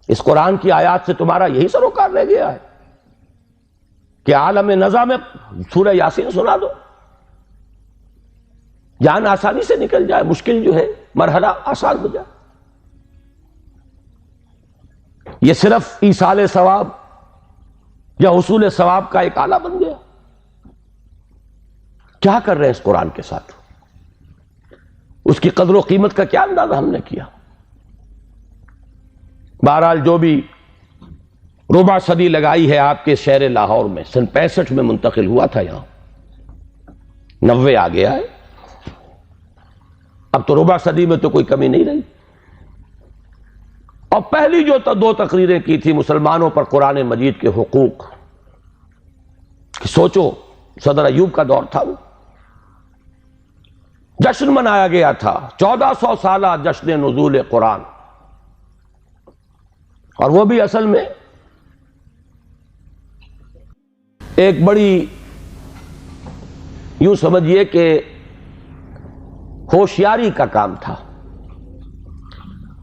اس قرآن کی آیات سے تمہارا یہی سروکار رہ گیا ہے کہ عالم نزا میں سورہ یاسین سنا دو، جان آسانی سے نکل جائے، مشکل جو ہے مرحلہ آسان ہو جائے۔ یہ صرف ایصال ثواب یا حصول ثواب کا ایک آلہ بن گیا۔ کیا کر رہے ہیں اس قرآن کے ساتھ؟ اس کی قدر و قیمت کا کیا اندازہ ہم نے کیا؟ بہرحال جو بھی ربع صدی لگائی ہے آپ کے شہر لاہور میں، سن 65 میں منتقل ہوا تھا، یہاں 90 آ گیا ہے، اب تو ربع صدی میں تو کوئی کمی نہیں رہی۔ اور پہلی جو 2 تقریریں کی تھی مسلمانوں پر قرآن مجید کے حقوق، سوچو صدر ایوب کا دور تھا، وہ جشن منایا گیا تھا، 1400 سالہ جشن نزول قرآن، اور وہ بھی اصل میں ایک بڑی یوں سمجھیے کہ ہوشیاری کا کام تھا۔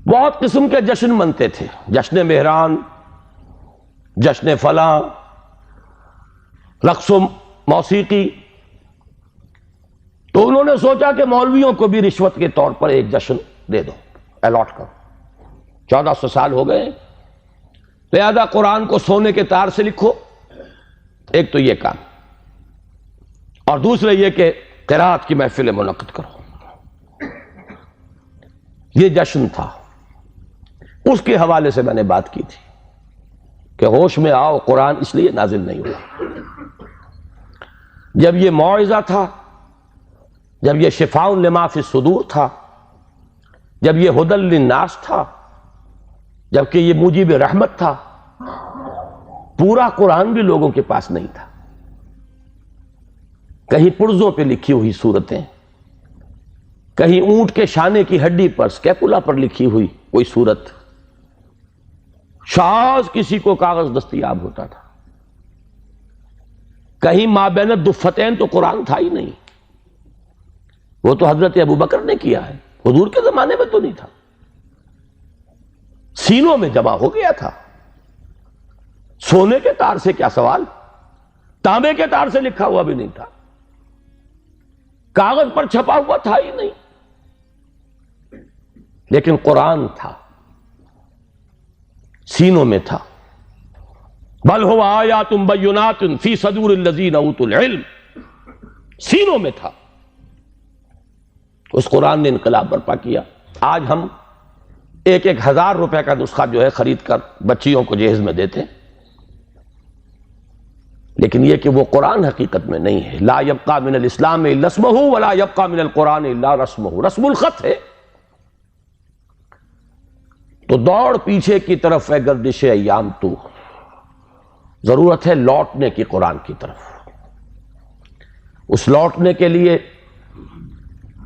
بہت قسم کے جشن منتے تھے، جشن مہران، جشن فلاں، رقص و موسیقی، تو انہوں نے سوچا کہ مولویوں کو بھی رشوت کے طور پر ایک جشن دے دو، الاٹ کرو، 1400 سال ہو گئے، لہذا قرآن کو سونے کے تار سے لکھو، ایک تو یہ کام، اور دوسرے یہ کہ قرات کی محفل منعقد کرو۔ یہ جشن تھا، اس کے حوالے سے میں نے بات کی تھی کہ ہوش میں آؤ، قرآن اس لیے نازل نہیں ہوا۔ جب یہ موعظہ تھا، جب یہ شفاء لما فی الصدور تھا، جب یہ ھدی للناس تھا، جبکہ یہ موجب رحمت تھا، پورا قرآن بھی لوگوں کے پاس نہیں تھا۔ کہیں پرزوں پہ لکھی ہوئی صورتیں، کہیں اونٹ کے شانے کی ہڈی پر سکیپولا پر لکھی ہوئی کوئی صورت، شاذ کسی کو کاغذ دستیاب ہوتا تھا، کہیں مابین الدفتین تو قرآن تھا ہی نہیں۔ وہ تو حضرت ابوبکر نے کیا ہے، حضور کے زمانے میں تو نہیں تھا، سینوں میں جمع ہو گیا تھا۔ سونے کے تار سے کیا سوال، تانبے کے تار سے لکھا ہوا بھی نہیں تھا، کاغذ پر چھپا ہوا تھا ہی نہیں، لیکن قرآن تھا، سینوں میں تھا۔ بل هو آیات بینات فی صدور الذین اوتوا العلم، سینوں میں تھا۔ اس قرآن نے انقلاب برپا کیا۔ آج ہم 1,000 روپے کا نسخہ جو ہے خرید کر بچیوں کو جہیز میں دیتے ہیں، لیکن یہ کہ وہ قرآن حقیقت میں نہیں ہے۔ لا یبقى من الاسلام الا اسمہ ولا یبقى من القرآن الا رسمہ، رسم الخط ہے۔ تو دوڑ پیچھے کی طرف ہے گردش ایام تو، ضرورت ہے لوٹنے کی قرآن کی طرف۔ اس لوٹنے کے لیے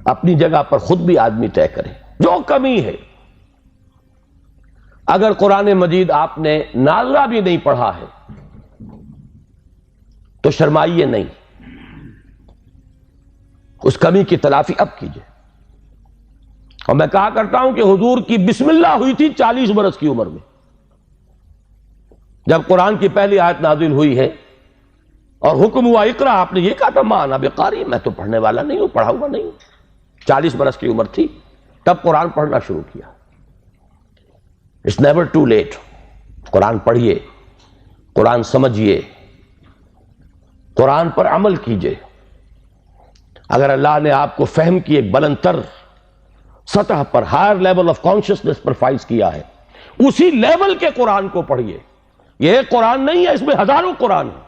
اپنی جگہ پر خود بھی آدمی طے کرے جو کمی ہے۔ اگر قرآن مجید آپ نے نازلہ بھی نہیں پڑھا ہے تو شرمائیے نہیں، اس کمی کی تلافی اب کیجئے۔ اور میں کہا کرتا ہوں کہ حضور کی بسم اللہ ہوئی تھی 40 برس کی عمر میں، جب قرآن کی پہلی آیت نازل ہوئی ہے اور حکم ہوا اقرا، آپ نے یہ کہا تھا ما انا بقاری، میں تو پڑھنے والا نہیں ہوں، پڑھا ہوا نہیں ہوں۔ 40 برس کی عمر تھی تب قرآن پڑھنا شروع کیا۔ اٹس نیور ٹو لیٹ، قرآن پڑھیے، قرآن سمجھیے، قرآن پر عمل کیجئے۔ اگر اللہ نے آپ کو فہم کی ایک بلند تر سطح پر، ہائر لیول آف کانشسنس پر فائز کیا ہے، اسی لیول کے قرآن کو پڑھیے۔ یہ ایک قرآن نہیں ہے، اس میں ہزاروں قرآن ہیں۔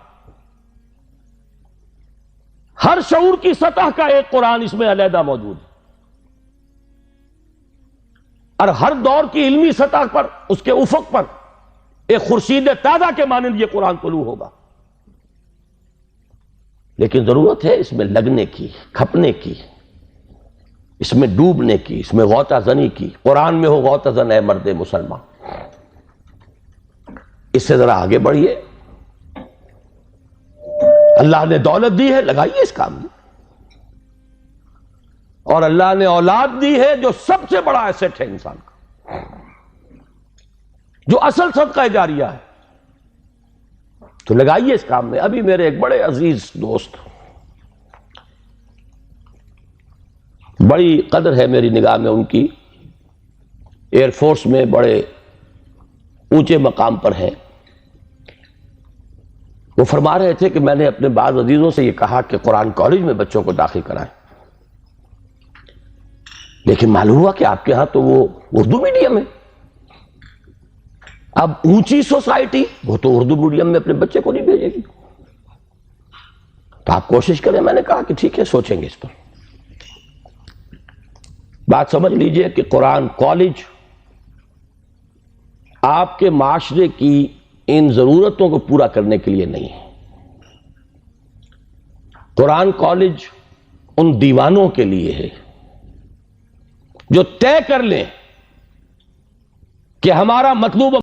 ہر شعور کی سطح کا ایک قرآن اس میں علیحدہ موجود ہے، اور ہر دور کی علمی سطح پر، اس کے افق پر ایک خورشید تازہ کے مانند یہ قرآن طلوع ہوگا۔ لیکن ضرورت ہے اس میں لگنے کی، کھپنے کی، اس میں ڈوبنے کی، اس میں غوطہ زنی کی۔ قرآن میں ہو غوطہ زن اے مرد مسلمان۔ اس سے ذرا آگے بڑھیے، اللہ نے دولت دی ہے، لگائیے اس کام میں، اور اللہ نے اولاد دی ہے جو سب سے بڑا ایسٹ ہے انسان کا۔ جو اصل صدقہ جاریہ ہے، تو لگائیے اس کام میں۔ ابھی میرے ایک بڑے عزیز دوست، بڑی قدر ہے میری نگاہ میں ان کی، ایئر فورس میں بڑے اونچے مقام پر ہیں، وہ فرما رہے تھے کہ میں نے اپنے بعض عزیزوں سے یہ کہا کہ قرآن کالج میں بچوں کو داخل کرائیں، لیکن معلوم ہوا کہ آپ کے ہاں تو وہ اردو میڈیم ہے۔ اب اونچی سوسائٹی وہ تو اردو میڈیم میں اپنے بچے کو نہیں بھیجے گی، تو آپ کوشش کریں۔ میں نے کہا کہ ٹھیک ہے، سوچیں گے اس پر۔ بات سمجھ لیجئے کہ قرآن کالج آپ کے معاشرے کی ان ضرورتوں کو پورا کرنے کے لیے نہیں ہے۔ قرآن کالج ان دیوانوں کے لیے ہے جو طے کر لیں کہ ہمارا مطلوب